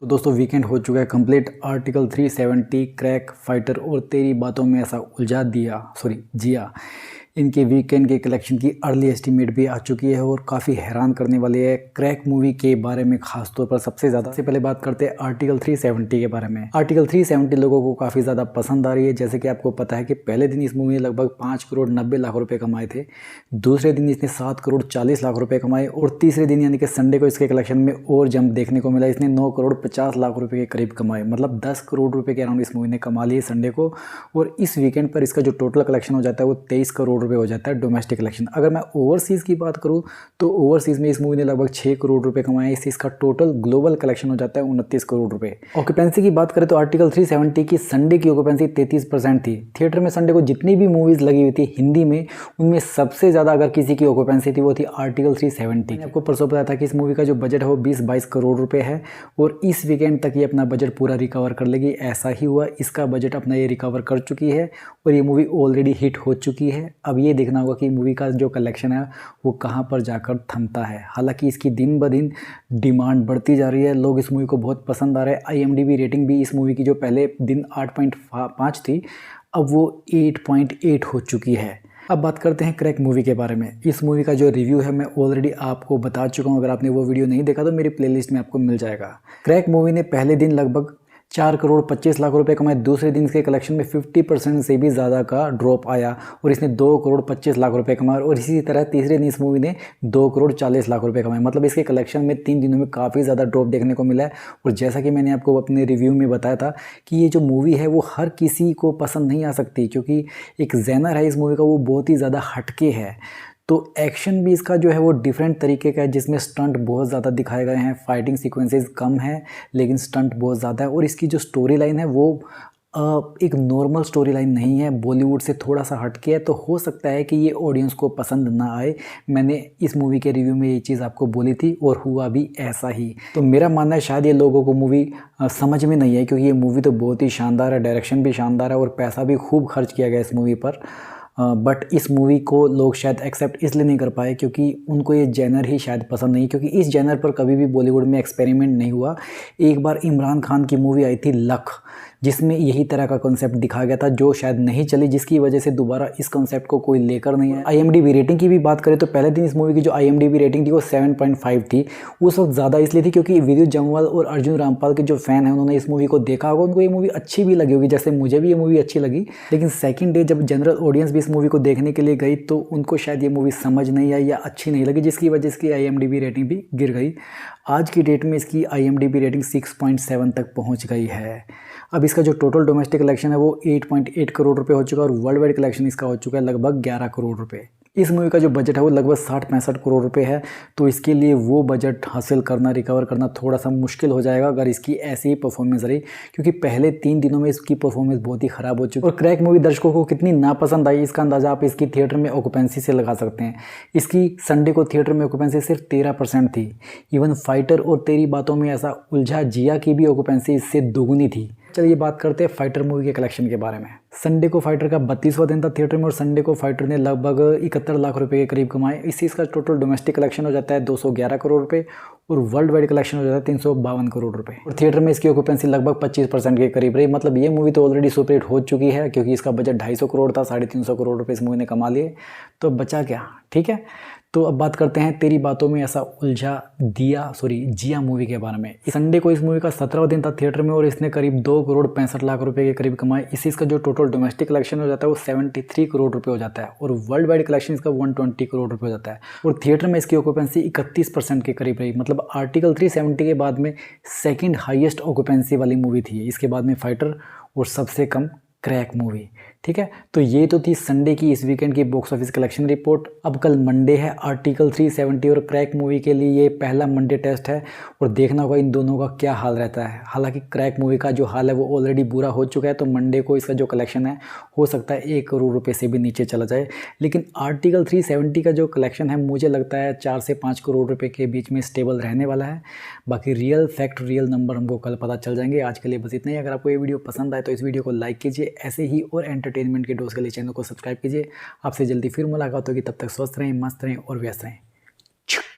तो दोस्तों वीकेंड हो चुका है कंप्लीट। आर्टिकल 370, क्रैक, फाइटर और तेरी बातों में ऐसा उलझा दिया जिया, इनके वीकेंड के कलेक्शन की अर्ली एस्टीमेट भी आ चुकी है और काफ़ी हैरान करने वाली है क्रैक मूवी के बारे में। खास तौर पर सबसे ज़्यादा से पहले बात करते हैं आर्टिकल 370 के बारे में। आर्टिकल 370 लोगों को काफ़ी ज़्यादा पसंद आ रही है। जैसे कि आपको पता है कि पहले दिन इस मूवी ने लगभग 5 करोड़ 90 लाख रुपए कमाए थे, दूसरे दिन इसने 7 करोड़ 40 लाख रुपए कमाए और तीसरे दिन यानी कि संडे को इसके कलेक्शन में और जंप देखने को मिला। इसने 9 करोड़ 50 लाख रुपए के करीब कमाए, मतलब 10 करोड़ रुपए के अराउंड इस मूवी ने कमा लिए संडे को। और इस वीकेंड पर इसका जो टोटल कलेक्शन हो जाता है वो 23 करोड़ रुपए हो जाता है डोमेस्टिक कलेक्शन। अगर मैं ओवरसीज़ की बात करूँ तो ओवरसीज़ में इस मूवी ने लगभग 6 करोड़ रुपए कमाए। इससे इसका टोटल ग्लोबल कलेक्शन हो जाता है 29 करोड़ रुपए। ऑक्यूपेंसी की बात करें तो आर्टिकल 370 की संडे की ऑक्यूपेंसी 33% थी। थिएटर में संडे को जितनी भी मूवीज़ लगी हुई थी हिंदी में, उनमें सबसे ज़्यादा अगर किसी की ऑक्यूपेंसी थी वो थी आर्टिकल 370। मैंने आपको परसों बताया था कि इस मूवी का जो बजट है वो 20-22 करोड़ रुपए है और इस वीकेंड तक ये अपना बजट पूरा रिकवर कर लेगी। ऐसा ही हुआ, इसका बजट अपना ये रिकवर कर चुकी है और ये मूवी ऑलरेडी हिट हो चुकी है। अब ये देखना होगा कि मूवी का जो कलेक्शन है वो कहाँ पर जाकर थमता है। हालांकि इसकी दिन ब दिन डिमांड बढ़ती जा रही है, लोग इस मूवी को बहुत पसंद आ रहे हैं। IMDb रेटिंग भी इस मूवी की जो पहले दिन 8.5 थी अब वो 8.8 हो चुकी है। अब बात करते हैं क्रैक मूवी के बारे में। इस मूवी का जो रिव्यू है मैं ऑलरेडी आपको बता चुका हूँ। अगर आपने वो वीडियो नहीं देखा तो मेरी प्लेलिस्ट में आपको मिल जाएगा। क्रैक मूवी ने पहले दिन लगभग 4 करोड़ 25 लाख रुपए कमाए, दूसरे दिन इसके कलेक्शन में 50% से भी ज़्यादा का ड्रॉप आया और इसने 2 करोड़ 25 लाख रुपए कमाए। और इसी तरह तीसरे दिन इस मूवी ने 2 करोड़ 40 लाख रुपए कमाए। मतलब इसके कलेक्शन में 3 दिनों में काफ़ी ज़्यादा ड्रॉप देखने को मिला है। और जैसा कि मैंने आपको अपने रिव्यू में बताया था कि ये जो मूवी है वो हर किसी को पसंद नहीं आ सकती, क्योंकि एक जेनर है इस मूवी का वो बहुत ही ज़्यादा हटके है। तो एक्शन भी इसका जो है वो डिफरेंट तरीके का है, जिसमें स्टंट बहुत ज़्यादा दिखाए गए हैं। फाइटिंग सीक्वेंसेस कम है लेकिन स्टंट बहुत ज़्यादा है। और इसकी जो स्टोरी लाइन है वो एक नॉर्मल स्टोरी लाइन नहीं है, बॉलीवुड से थोड़ा सा हटके है। तो हो सकता है कि ये ऑडियंस को पसंद ना आए। मैंने इस मूवी के रिव्यू में ये चीज़ आपको बोली थी और हुआ भी ऐसा ही। तो मेरा मानना है शायद ये लोगों को मूवी समझ में नहीं है, क्योंकि ये मूवी तो बहुत ही शानदार है, डायरेक्शन भी शानदार है और पैसा भी खूब खर्च किया गया इस मूवी पर। बट इस मूवी को लोग शायद एक्सेप्ट इसलिए नहीं कर पाए क्योंकि उनको ये जैनर ही शायद पसंद नहीं, क्योंकि इस जैनर पर कभी भी बॉलीवुड में एक्सपेरिमेंट नहीं हुआ। एक बार इमरान खान की मूवी आई थी लख, जिसमें यही तरह का कॉन्सेप्ट दिखाया गया था, जो शायद नहीं चली, जिसकी वजह से दोबारा इस कॉन्सेप्ट को कोई लेकर नहीं है। IMDb रेटिंग की भी बात करें तो पहले दिन इस मूवी की जो IMDb रेटिंग थी वो 7.5 थी। उस वक्त ज़्यादा इसलिए थी क्योंकि विद्युत जम्वाल और अर्जुन रामपाल के जो फैन हैं उन्होंने इस मूवी को देखा होगा, उनको ये मूवी अच्छी भी लगी होगी, जैसे मुझे भी ये मूवी अच्छी लगी। लेकिन सेकंड डे जब जनरल ऑडियंस भी इस मूवी को देखने के लिए गई तो उनको शायद ये मूवी समझ नहीं आई या अच्छी नहीं लगी, जिसकी वजह से इसकी IMDb रेटिंग भी गिर गई। आज की डेट में इसकी IMDb रेटिंग 6.7 तक पहुंच गई है। अब इसका जो टोटल डोमेस्टिक कलेक्शन है वो 8.8 करोड़ रुपए हो चुका है और वर्ल्ड वाइड कलेक्शन इसका हो चुका है लगभग 11 करोड़ रुपए। इस मूवी का जो बजट है वो लगभग 60-65 करोड़ रुपए है। तो इसके लिए वो बजट हासिल करना, रिकवर करना थोड़ा सा मुश्किल हो जाएगा अगर इसकी ऐसी ही परफॉर्मेंस रही, क्योंकि पहले 3 दिनों में इसकी परफॉर्मेंस बहुत ही ख़राब हो चुकी है। और क्रैक मूवी दर्शकों को कितनी नापसंद आई इसका अंदाज़ा आप इसकी थिएटर में ऑक्यूपेंसी से लगा सकते हैं। इसकी संडे को थिएटर में ऑक्यूपेंसी सिर्फ 13% थी। इवन फाइटर और तेरी बातों में ऐसा उलझा जिया की भी ऑक्यूपेंसी इससे दोगुनी थी। चलिए बात करते हैं फाइटर मूवी के कलेक्शन के बारे में। संडे को फाइटर का 32वां दिन था थिएटर में और संडे को फाइटर ने लगभग 71 लाख रुपए के करीब कमाए। इससे इसका टोटल डोमेस्टिक कलेक्शन हो जाता है 211 करोड़ रुपए और वर्ल्ड वाइड कलेक्शन हो जाता है 352 करोड़ रुपए। और थिएटर में इसकी ऑक्यूपेंसी लगभग 25% के करीब रही। मतलब ये मूवी तो ऑलरेडी सुपरहिट हो चुकी है, क्योंकि इसका बजट 250 करोड़ था, 350 करोड़ रुपए इस मूवी ने कमा लिए। तो बचा क्या, ठीक है। तो अब बात करते हैं तेरी बातों में ऐसा उलझा जिया मूवी के बारे में। संडे को इस मूवी का 17वां दिन था थिएटर में और इसने करीब 2 करोड़ 65 लाख रुपए के करीब कमाए। इसी इसका जो टोटल डोमेस्टिक कलेक्शन हो जाता है वो 73 करोड़ रुपए हो जाता है और वर्ल्ड वाइड कलेक्शन इसका 120 करोड़ रुपए हो जाता है। और थिएटर में इसकी ऑक्यूपेंसी 31% के करीब रही। मतलब आर्टिकल 370 के बाद में सेकेंड हाइएस्ट ऑक्यूपेंसी वाली मूवी थी। इसके बाद में फाइटर और सबसे कम क्रैक मूवी, ठीक है। तो ये तो थी संडे की इस वीकेंड की बॉक्स ऑफिस कलेक्शन रिपोर्ट। अब कल मंडे है। आर्टिकल 370 और क्रैक मूवी के लिए ये पहला मंडे टेस्ट है और देखना होगा इन दोनों का क्या हाल रहता है। हालांकि क्रैक मूवी का जो हाल है वो ऑलरेडी बुरा हो चुका है, तो मंडे को इसका जो कलेक्शन है हो सकता है 1 करोड़ रुपये से भी नीचे चला जाए। लेकिन आर्टिकल 370 का जो कलेक्शन है मुझे लगता है 4 से 5 करोड़ रुपये के बीच में स्टेबल रहने वाला है। बाकी रियल फैक्ट, रियल नंबर हमको कल पता चल जाएंगे। आज के लिए बस इतना ही। अगर आपको ये वीडियो पसंद आए तो इस वीडियो को लाइक कीजिए। ऐसे ही और एंटरटेनमेंट के डोज के लिए चैनल को सब्सक्राइब कीजिए। आपसे जल्दी फिर मुलाकात होगी, तब तक स्वस्थ रहें, मस्त रहें और व्यस्त रहें।